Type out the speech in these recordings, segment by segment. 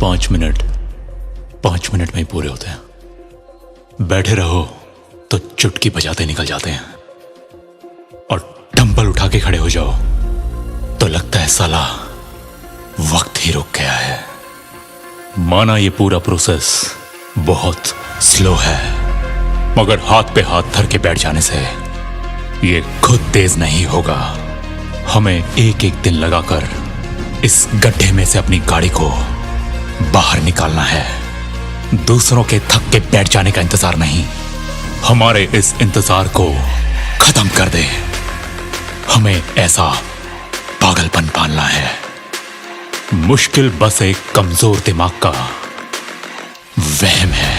5 minute 5 minute में ही पूरे होते हैं। बैठे रहो तो चुटकी बजाते निकल जाते हैं, और डंबल उठा के खड़े हो जाओ तो लगता है साला वक्त ही रुक गया है। माना ये पूरा प्रोसेस बहुत स्लो है, मगर हाथ पे हाथ धर के बैठ जाने से ये खुद तेज नहीं होगा। हमें एक एक दिन लगाकर इस गड्ढे में से अपनी गाड़ी को बाहर निकालना है। दूसरों के थक के बैठ जाने का इंतजार नहीं, हमारे इस इंतजार को खत्म कर दे। हमें ऐसा पागलपन पालना है। मुश्किल बस एक कमजोर दिमाग का वहम है,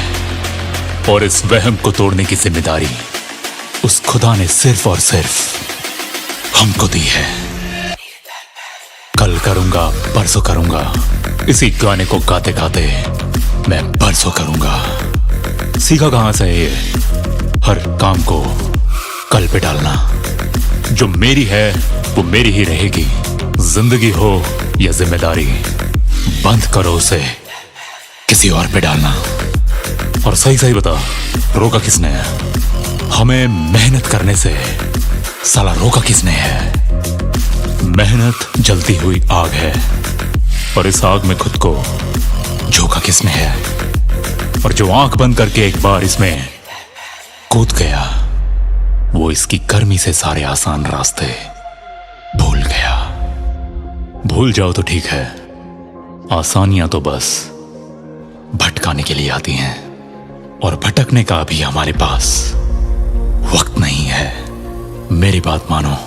और इस वहम को तोड़ने की जिम्मेदारी उस खुदा ने सिर्फ और सिर्फ हमको दी है। कल करूंगा, परसों करूंगा, इसी गाने को गाते गाते मैं परसों करूंगा। सीखा कहां से है ये हर काम को कल पे डालना? जो मेरी है वो मेरी ही रहेगी, जिंदगी हो या जिम्मेदारी। बंद करो उसे किसी और पे डालना। और सही सही बता, रोका किसने है? हमें मेहनत करने से साला रोका किसने है? मेहनत जलती हुई आग है, और इस आग में खुद को झोंका किसने है? और जो आंख बंद करके एक बार इसमें कूद गया, वो इसकी गर्मी से सारे आसान रास्ते भूल गया। भूल जाओ तो ठीक है, आसानियां तो बस भटकाने के लिए आती हैं, और भटकने का भी हमारे पास वक्त नहीं है। मेरी बात मानो,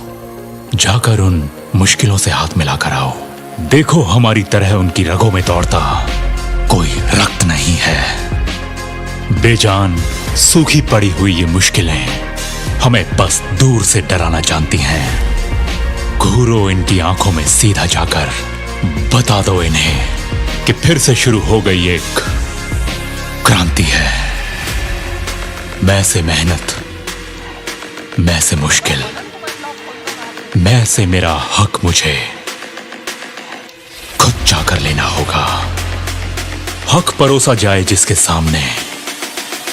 जाकर उन मुश्किलों से हाथ मिलाकर आओ। देखो, हमारी तरह उनकी रगों में दौड़ता कोई रक्त नहीं है। बेजान सूखी पड़ी हुई ये मुश्किलें हमें बस दूर से डराना जानती हैं। घूरो इनकी आंखों में सीधा जाकर बता दो इन्हें कि फिर से शुरू हो गई एक क्रांति है। मैं से मेहनत, मैं से मुश्किल, मैं से मेरा हक मुझे खुद जाकर लेना होगा। हक परोसा जाए जिसके सामने,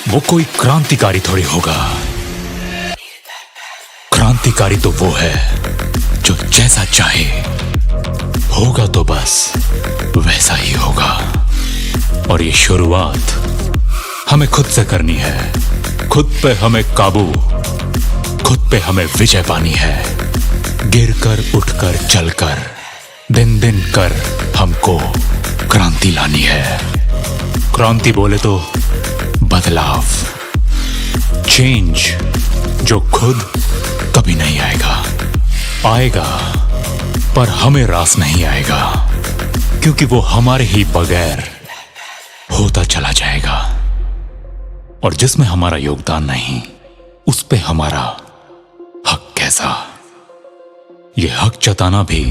वो कोई क्रांतिकारी थोड़ी होगा। क्रांतिकारी तो वो है जो जैसा चाहे होगा, तो बस वैसा ही होगा। और ये शुरुआत हमें खुद से करनी है। खुद पे हमें काबू, खुद पे हमें विजय पानी है। गिरकर, उठकर, चलकर, दिन दिन कर हमको क्रांति लानी है। क्रांति बोले तो बदलाव, चेंज, जो खुद कभी नहीं आएगा पर हमें रास नहीं आएगा, क्योंकि वो हमारे ही बगैर होता चला जाएगा। और जिसमें हमारा योगदान नहीं, उस पे हमारा हक कैसा? ये हक जताना भी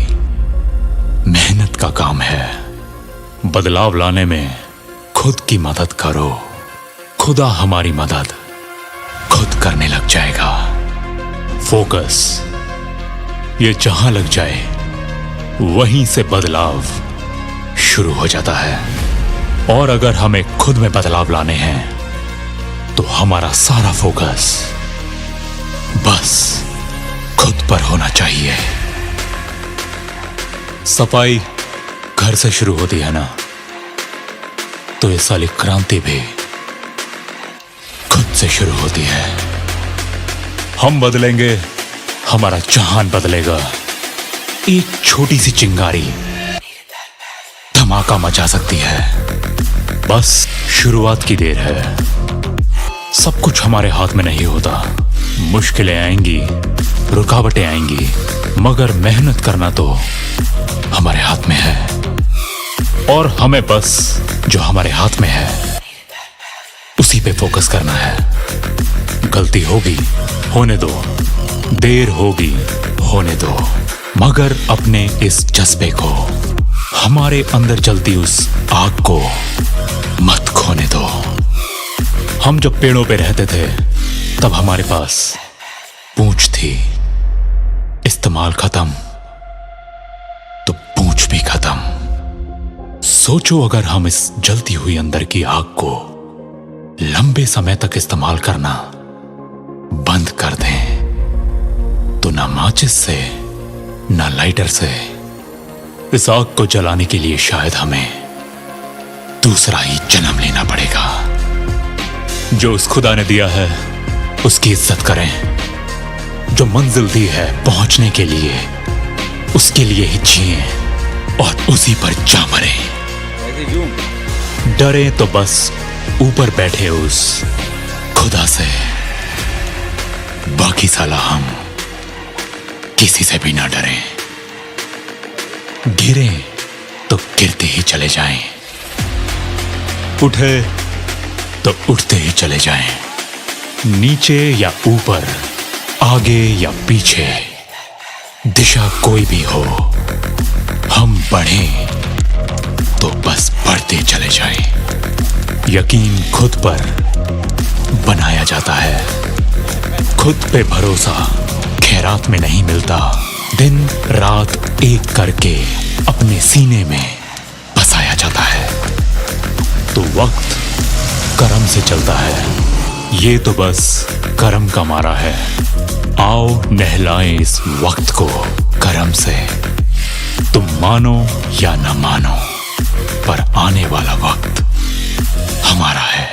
मेहनत का काम है। बदलाव लाने में खुद की मदद करो, खुदा हमारी मदद खुद करने लग जाएगा। फोकस, ये जहां लग जाए वहीं से बदलाव शुरू हो जाता है। और अगर हमें खुद में बदलाव लाने हैं तो हमारा सारा फोकस बस खुद पर होना चाहिए। सफाई घर से शुरू होती है ना, तो ये साली क्रांति भी खुद से शुरू होती है। हम बदलेंगे, हमारा जहान बदलेगा। एक छोटी सी चिंगारी धमाका मचा सकती है। बस शुरुआत की देर है। सब कुछ हमारे हाथ में नहीं होता। मुश्किलें आएंगी, रुकावटें आएंगी, मगर मेहनत करना तो हमारे हाथ में है। और हमें बस जो हमारे हाथ में है उसी पे फोकस करना है। गलती होगी, होने दो। देर होगी, होने दो। मगर अपने इस जज्बे को, हमारे अंदर जलती उस आग को मत खोने दो। हम जब पेड़ों पे रहते थे तब हमारे पास पूंछ थी। इस्तेमाल खत्म तो पूंछ भी खत्म। सोचो अगर हम इस जलती हुई अंदर की आग को लंबे समय तक इस्तेमाल करना बंद कर दें तो ना माचिस से ना लाइटर से इस आग को जलाने के लिए शायद हमें दूसरा ही जन्म लेना पड़ेगा। जो उस खुदा ने दिया है उसकी इज्जत करें, जो मंजिल दी है पहुंचने के लिए उसके लिए ही जिए और उसी पर जा मरे। डरे तो बस ऊपर बैठे उस खुदा से, बाकी साला हम किसी से भी ना डरें। गिरे तो गिरते ही चले जाएं, उठे तो उठते ही चले जाएं, नीचे या ऊपर, आगे या पीछे, दिशा कोई भी हो, हम बढ़ें तो बस बढ़ते चले जाएं। यकीन खुद पर बनाया जाता है, खुद पे भरोसा खैरात में नहीं मिलता, दिन रात एक करके अपने सीने में बसाया जाता है। तो वक्त करम से चलता है, ये तो बस करम का मारा है। आओ नहलाएं इस वक्त को करम से, तुम मानो या न मानो पर आने वाला वक्त हमारा है।